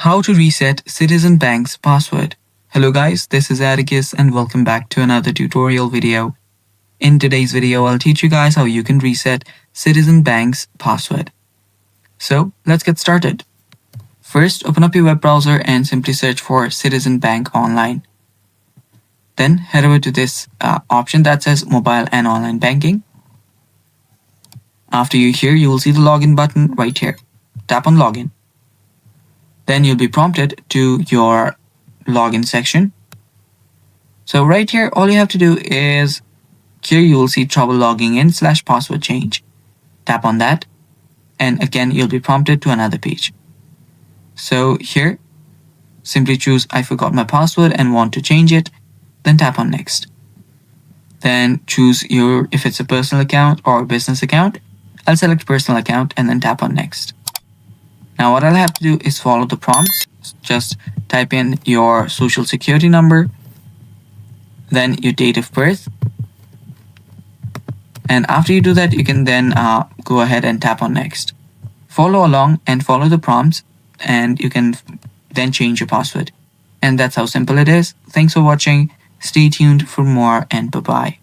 How to reset Citizen Bank's password. Hello guys, this is Atticus and welcome back to another tutorial video. In today's video, I'll teach you guys how you can reset Citizen Bank's password. So let's get started. First, open up your web browser and simply search for Citizen Bank Online. Then head over to this option that says Mobile and Online Banking. After you're here, you will see the login button right here. Tap on Login. Then you'll be prompted to your login section. So right here, all you have to do is, here you will see trouble logging in / password change. Tap on that. And again, you'll be prompted to another page. So here, simply choose I forgot my password and want to change it. Then tap on next. Then choose if it's a personal account or a business account. I'll select personal account and then tap on next. Now what I'll have to do is follow the prompts. Just type in your social security number, then your date of birth. And after you do that, you can then go ahead and tap on next. Follow along and follow the prompts, and you can then change your password. And that's how simple it is. Thanks for watching. Stay tuned for more, and bye-bye.